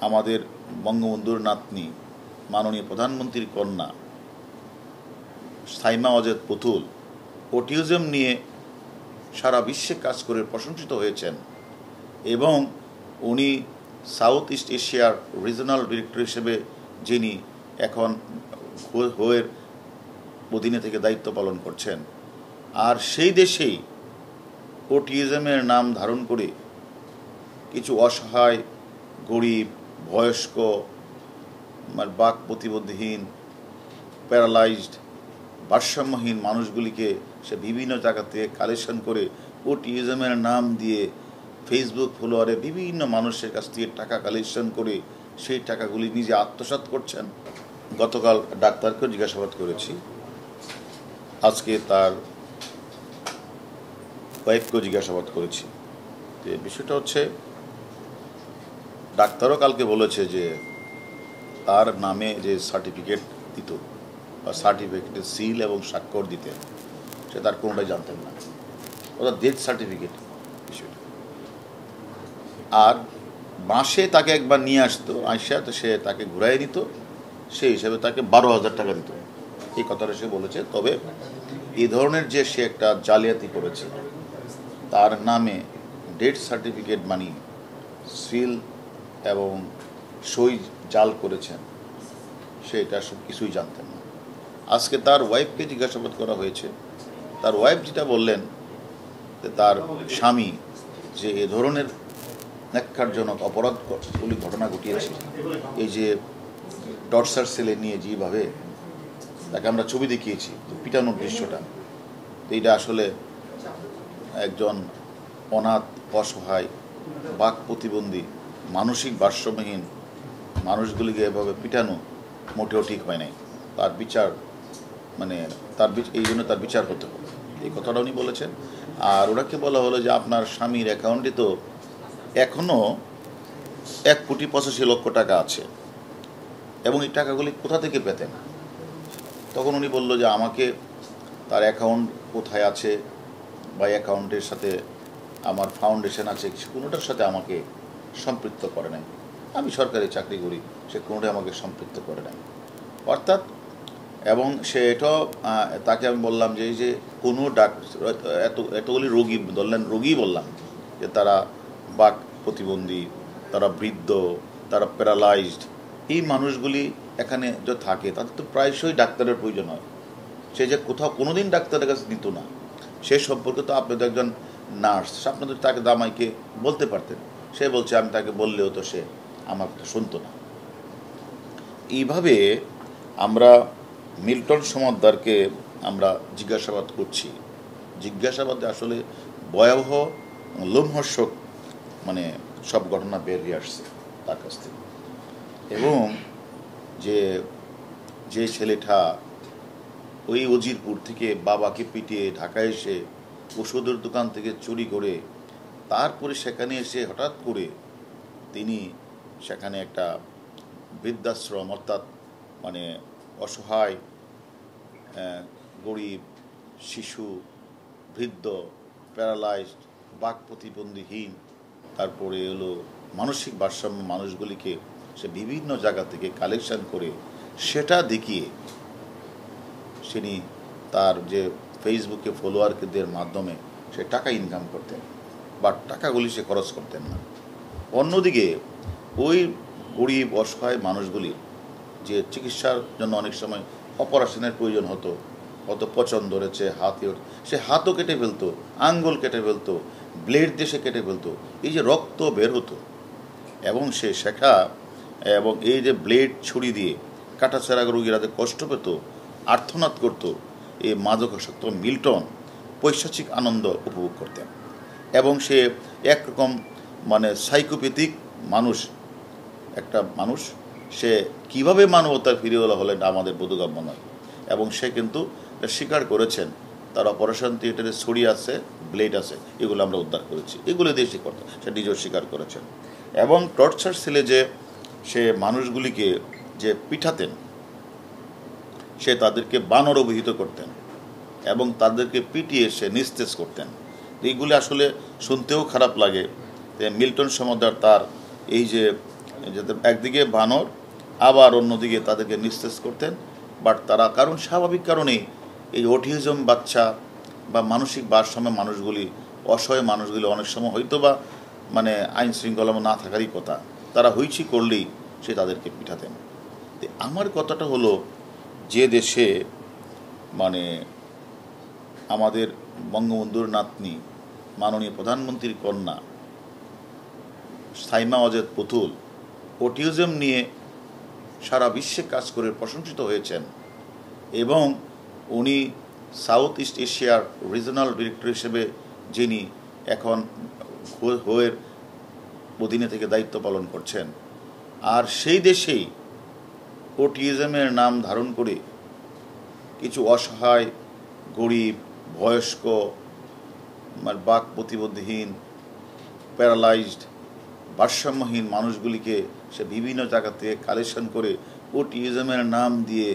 আমাদের বঙ্গবন্ধুর নাতনি মাননীয় প্রধানমন্ত্রীর কন্যা সাইমা অজেদ পুতুল অটিজম নিয়ে সারা বিশ্বে কাজ করে প্রশংসিত হয়েছেন এবং উনি সাউথ ইস্ট এশিয়ার রিজনাল ডিরেক্টর হিসেবে যিনি এখন হোয়ের অধীনে থেকে দায়িত্ব পালন করছেন। আর সেই দেশেই অটিজমের নাম ধারণ করে কিছু অসহায় গরিব বয়স্ক বাক প্রতিবন্ধীহীন প্যারালাইজড ভারসাম্যহীন মানুষগুলিকে সে বিভিন্ন জায়গা থেকে কালেকশন করে অটিজমের নাম দিয়ে ফেসবুক ফলোয়ারে বিভিন্ন মানুষের কাছ থেকে টাকা কালেকশন করে সেই টাকাগুলি নিজে আত্মসাৎ করছেন। গতকাল ডাক্তারকেও জিজ্ঞাসাবাদ করেছি, আজকে তার ওয়াইফকেও জিজ্ঞাসাবাদ করেছি। বিষয়টা হচ্ছে ডাক্তারও কালকে বলেছে যে তার নামে যে সার্টিফিকেট দিত বা সার্টিফিকেটের সিল এবং স্বাক্ষর দিতেন সে তার কোনোটাই জানতেন না, ওটা ডেথ সার্টিফিকেট বিষয়টা। আর মাসে তাকে একবার নিয়ে আসতো, আইসা তো সে তাকে ঘুরাই নিত, সেই হিসাবে তাকে 12,000 টাকা দিত, এই কথাটা সে বলেছে। তবে এই ধরনের যে সে একটা জালিয়াতি করেছে, তার নামে ডেথ সার্টিফিকেট বানিয়ে সিল এবং সই জাল করেছেন, সেটা সব কিছুই জানতেন না। আজকে তার ওয়াইফকে জিজ্ঞাসাবাদ করা হয়েছে। তার ওয়াইফ যেটা বললেন যে তার স্বামী যে এ ধরনের ন্যাক্কারজনক অপরাধগুলি ঘটনা ঘটিয়েছে, এই যে টর্চার সেলে নিয়ে যেভাবে তাকে আমরা ছবি দেখিয়েছি পিটানোর দৃশ্যটা, এইটা আসলে একজন অনাথ অসহায় বাক প্রতিবন্ধী মানসিক ভারসাম্যহীন মানুষগুলিকে এভাবে পিটানো মোটেও ঠিক হয় নাই। তার বিচার এই জন্য তার বিচার হতে হবে, এই কথাটা উনি বলেছেন। আর ওনাকে বলা হলো যে আপনার স্বামীর অ্যাকাউন্টে তো এখনও 1,85,00,000 টাকা আছে এবং এই টাকাগুলি কোথা থেকে পেতেন? তখন উনি বলল যে আমাকে তার অ্যাকাউন্ট কোথায় আছে বা অ্যাকাউন্টের সাথে আমার ফাউন্ডেশন আছে, কোনোটার সাথে আমাকে সম্পৃক্ত করে নাই। আমি সরকারি চাকরি করি, সে কোনোটাই আমাকে সম্পৃক্ত করে নাই। অর্থাৎ এবং সে এটাও তাকে আমি বললাম যে এই যে কোনো এতগুলি রোগী ধরলেন, রোগী বললাম যে তারা বাক প্রতিবন্ধী, তারা বৃদ্ধ, তারা প্যারালাইজড, এই মানুষগুলি এখানে যে থাকে তাদের তো প্রায়শই ডাক্তারের প্রয়োজন হয়। সে যে কোথাও কোনোদিন ডাক্তারের কাছে নিত না, সে সম্পর্কে তো আপনি তো একজন নার্স, আপনাদের তাকে দামাইকে বলতে পারতেন। সে বলছে আমি তাকে বললেও তো সে আমার কথা শুনতো না। এইভাবে আমরা মিল্টন সমাদ্দারকে আমরা জিজ্ঞাসাবাদ করছি। জিজ্ঞাসাবাদে আসলে ভয়াবহ লোমহর্ষক সব ঘটনা বের হয়ে আসছে তার কাছ থেকে। এবং যে ছেলেটা ওই উজিরপুর থেকে বাবাকে পিটিয়ে ঢাকায় এসে ওষুধের দোকান থেকে চুরি করে তারপরে সেখানে এসে হঠাৎ করে তিনি সেখানে একটা বৃদ্ধাশ্রম, অর্থাৎ অসহায় গরিব শিশু, বৃদ্ধ, প্যারালাইজড, বাক প্রতিবন্ধীহীন, তারপরে হলো মানসিক ভারসাম্য মানুষগুলিকে সে বিভিন্ন জায়গা থেকে কালেকশন করে সেটা দেখিয়ে তিনি তার যে ফেসবুকে ফলোয়ারদের মাধ্যমে সে টাকা ইনকাম করতেন, বা টাকাগুলি সে খরচ করতেন না। অন্যদিকে ওই গরিব অসহায় মানুষগুলি যে চিকিৎসার জন্য অনেক সময় অপারেশনের প্রয়োজন হতো, হয়তো পচন ধরেছে হাতে, সে হাতও কেটে ফেলতো, আঙ্গুল কেটে ফেলতো, ব্লেড দিয়ে সে কেটে ফেলতো, এই যে রক্ত বের হতো এবং সে শেখা এবং এই যে ব্লেড ছুরি দিয়ে কাটাছেঁড়া রোগীরা যে কষ্ট পেত, আর্তনাদ করত, এই মাদকাসক্ত মিল্টন পৈশাচিক আনন্দ উপভোগ করতেন। এবং সে একরকম সাইকোপ্যাথিক একটা মানুষ, সে কিভাবে মানবতার ফিরিওয়ালা হলেন আমাদের বোধগম্য নয়। এবং সে কিন্তু স্বীকার করেছেন তার অপারেশন থিয়েটারে ছুরি আছে, ব্লেড আছে, এগুলো আমরা উদ্ধার করেছি, এগুলো দিয়ে সে করতেন, সে নিজেও স্বীকার করেছেন। এবং টর্চার সেলে যে সে মানুষগুলিকে যে পিঠাতেন, সে তাদেরকে বানর অভিহিত করতেন এবং তাদেরকে পিটিয়ে সে নিস্তেজ করতেন। এইগুলি আসলে শুনতেও খারাপ লাগে। মিল্টন সমাদ্দার তার এই যে যাতে একদিকে বানর আবার অন্যদিকে তাদেরকে নিস্তেজ করতেন। বাট তারা কারণ স্বাভাবিক কারণেই এই অটিজম বাচ্চা বা মানসিক ভারসাম্য মানুষগুলি, অসহায় মানুষগুলি অনেক সময় হয়তো বা মানে আইন শৃঙ্খলা না থাকারই কথা, তারা হইচি করলেই সে তাদেরকে পিঠাতেন। আমার কথাটা হলো, যে দেশে মানে আমাদের বঙ্গবন্ধুর নাতনি মাননীয় প্রধানমন্ত্রীর কন্যা সাইমা অজেদ পুতুল অটিজম নিয়ে সারা বিশ্বে কাজ করে প্রশংসিত হয়েছেন এবং উনি সাউথ ইস্ট এশিয়ার রিজনাল ডিরেক্টর হিসেবে যিনি এখন হোয়ের অধীনে থেকে দায়িত্ব পালন করছেন, আর সেই দেশেই অটিজমের নাম ধারণ করে কিছু অসহায়, গরিব, বয়স্ক, বাক প্রতিবন্ধীহীন, প্যারালাইজড, ভারসাম্যহীন মানুষগুলিকে সে বিভিন্ন জায়গা থেকে কালেকশন করে অটিজমের নাম দিয়ে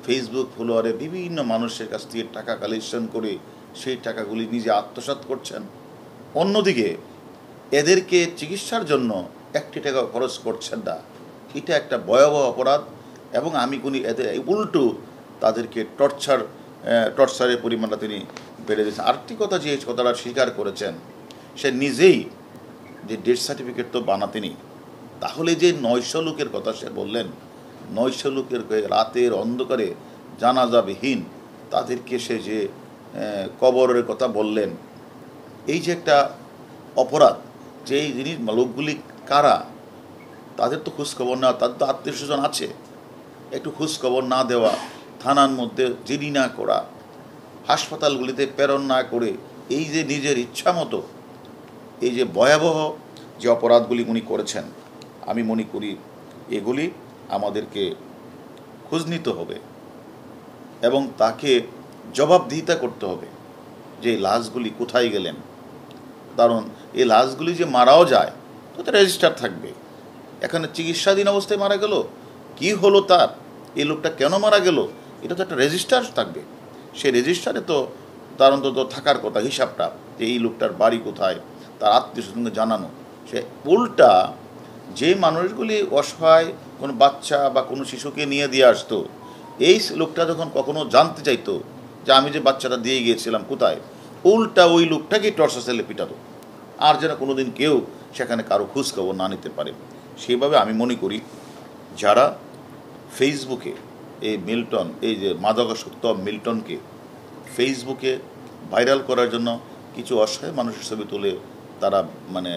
ফেসবুক ফলোয়ারে বিভিন্ন মানুষের কাছ থেকে টাকা কালেকশন করে সেই টাকাগুলি নিজে আত্মসাৎ করছেন। অন্যদিকে এদেরকে চিকিৎসার জন্য একটি টাকা খরচ করছেন না। এটা একটা ভয়াবহ অপরাধ এবং আমি কোনি এদের উল্টো তাদেরকে টর্চারের পরিমাণটা তিনি বেড়ে দিয়েছেন। আরেকটি কথা, যে কথাটা স্বীকার করেছেন, সে নিজেই যে ডেথ সার্টিফিকেট তো বানাতেনি, তাহলে যে 900 লোকের কথা সে বললেন, 900 লোকের রাতের অন্ধকারে জানাজাবিহীন তাদেরকে সে যে কবরের কথা বললেন, এই যে একটা অপরাধ, যে এই জিনিস লোকগুলি কারা, তাদের তো খোঁজখবর না, তাদের তো আত্মীয় স্বজন আছে, একটু খোঁজখবর না দেওয়া, থানার মধ্যে জিডি না করা, হাসপাতালগুলিতে প্রেরণ না করে, এই যে নিজের ইচ্ছা মতো এই যে ভয়াবহ যে অপরাধগুলি উনি করেছেন, আমি মনে করি এগুলি আমাদেরকে খোঁজ নিতে হবে এবং তাকে জবাবদিহিতা করতে হবে যে এই লাশগুলি কোথায় গেলেন। কারণ এই লাশগুলি যে মারাও যায় তো তার রেজিস্টার থাকবে, এখানে চিকিৎসাধীন অবস্থায় মারা গেল, কি হলো তার, এই লোকটা কেন মারা গেল, এটা তো একটা রেজিস্টার থাকবে। সেই রেজিস্টারে তো তার অন্তত থাকার কথা হিসাবটা, যে এই লোকটার বাড়ি কোথায়, তার আত্মীয় স্বজনকে জানানো। সে উল্টা যে মানুষগুলি অসহায় কোনো বাচ্চা বা কোনো শিশুকে নিয়ে দিয়ে আসতো, এই লোকটা যখন কখনো জানতে চাইতো যে আমি যে বাচ্চাটা দিয়ে গিয়েছিলাম কোথায়, উল্টা ওই লোকটাকেই টর্চার সেলে পিটাতো, আর যেন কোনো দিন কেউ সেখানে কারো খোঁজখবর না নিতে পারে। সেভাবে আমি মনে করি যারা ফেসবুকে এই মিল্টন, এই যে মাদকাসক্ত মিল্টনকে ফেসবুকে ভাইরাল করার জন্য কিছু অসহায় মানুষের ছবি তুলে তারা মানে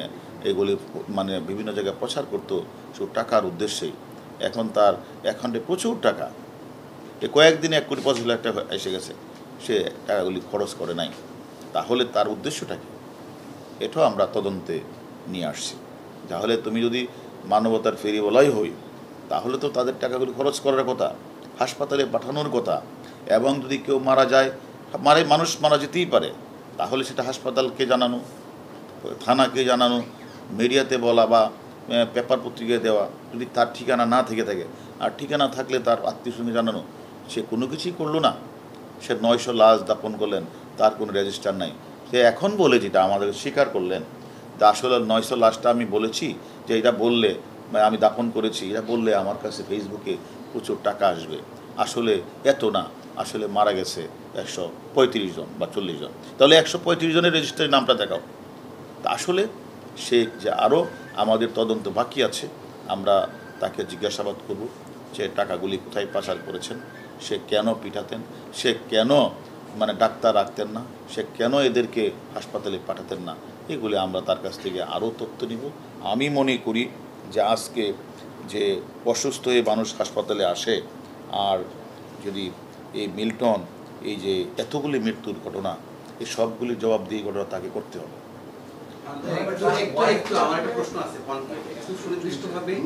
এগুলি মানে বিভিন্ন জায়গায় প্রচার করতো শুধু টাকার উদ্দেশ্যেই, এখন তার অ্যাকাউন্টে প্রচুর টাকা, কয়েকদিনে 1,50,00,000 টাকা এসে গেছে, সে টাকাগুলি খরচ করে নাই। তাহলে তার উদ্দেশ্যটা কি, এটাও আমরা তদন্তে নিয়ে আসছি। তাহলে তুমি যদি মানবতার ফেরিওয়ালাই হই, তাহলে তো তাদের টাকাগুলি খরচ করার কথা, হাসপাতালে পাঠানোর কথা, এবং যদি কেউ মারা যায়, মানুষ মারা যেতেই পারে, তাহলে সেটা হাসপাতালকে জানানো, থানাকে জানানো, মিডিয়াতে বলা বা পেপার পত্রিকায় দেওয়া, যদি তার ঠিকানা না থেকে থাকে, আর ঠিকানা থাকলে তার আত্মীয় স্বজনকে জানানো। সে কোনো কিছুই করলো না, সে 900 লাশ দাপন করলেন, তার কোনো রেজিস্টার নাই। সে এখন বলে যেটা আমাদের স্বীকার করলেন যে আসলে 900 লাশটা আমি বলেছি যে এটা বললে আমি দাপন করেছি, এটা বললে আমার কাছে ফেসবুকে প্রচুর টাকা আসবে, আসলে এত না, আসলে মারা গেছে 135 জন বা 40 জন। তাহলে 135 জনের রেজিস্টারি নামটা দেখাও। তা আসলে সে যে আরও আমাদের তদন্ত বাকি আছে, আমরা তাকে জিজ্ঞাসাবাদ করব যে টাকাগুলি কোথায় পাচার করেছেন, সে কেন পিটাতেন, সে কেন মানে ডাক্তার রাখতেন না, সে কেন এদেরকে হাসপাতালে পাঠাতেন না, এগুলি আমরা তার কাছ থেকে আরও তথ্য নিব। আমি মনে করি যে আজকে যে অসুস্থ হয়ে মানুষ হাসপাতালে আসে, আর যদি এই মিল্টন এই যে এতগুলি মৃত্যুর ঘটনা, এই সবগুলি জবাবদিহি ঘটনা তাকে করতে হবে।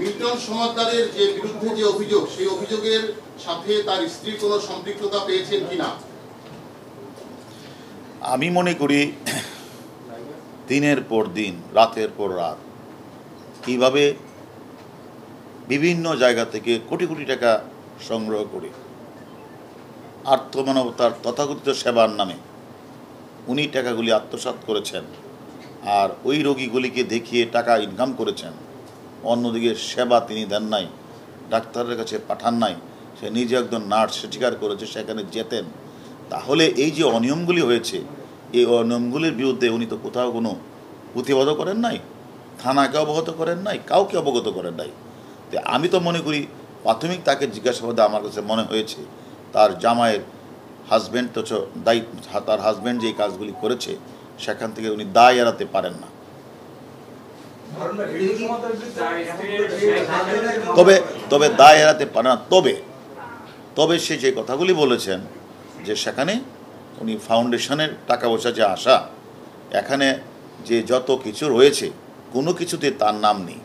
মিল্টন সমাদদারের যে বিরুদ্ধে যে অভিযোগ, সেই অভিযোগের সাথে তার স্ত্রী কোনো সম্পৃক্ততা পেয়েছেন কিনা? আমি মনে করি দিনের পর দিন, রাতের পর রাত কীভাবে বিভিন্ন জায়গা থেকে কোটি কোটি টাকা সংগ্রহ করে আত্মমানবতার তথাকথিত সেবার নামে উনি টাকাগুলি আত্মসাৎ করেছেন, আর ওই রোগীগুলিকে দেখিয়ে টাকা ইনকাম করেছেন, অন্যদিকে সেবা তিনি দেন নাই, ডাক্তারের কাছে পাঠান নাই, সে নিজে একজন নার্স, সে স্বীকার করেছে সেখানে যেতেন। তাহলে এই যে অনিয়মগুলি হয়েছে, এই অনিয়মগুলির বিরুদ্ধে উনি তো কোথাও কোনো প্রতিবাদও করেন নাই, থানাকে অবগত করেন নাই, কাউকে অবগত করেন নাই। তো আমি তো মনে করি প্রাথমিক তাকে জিজ্ঞাসাবাদে আমার কাছে মনে হয়েছে তার জামাইয়ের হাজব্যান্ড তো তার হাজব্যান্ড যে কাজগুলি করেছে সেখান থেকে উনি দায় এড়াতে পারেন না। তবে দায় এড়াতে পারে না। তবে সে যে কথাগুলি বলেছেন যে সেখানে উনি ফাউন্ডেশনের টাকা পয়সা যে আসা, এখানে যে যত কিছু রয়েছে কোনো কিছুতে তার নাম নেই।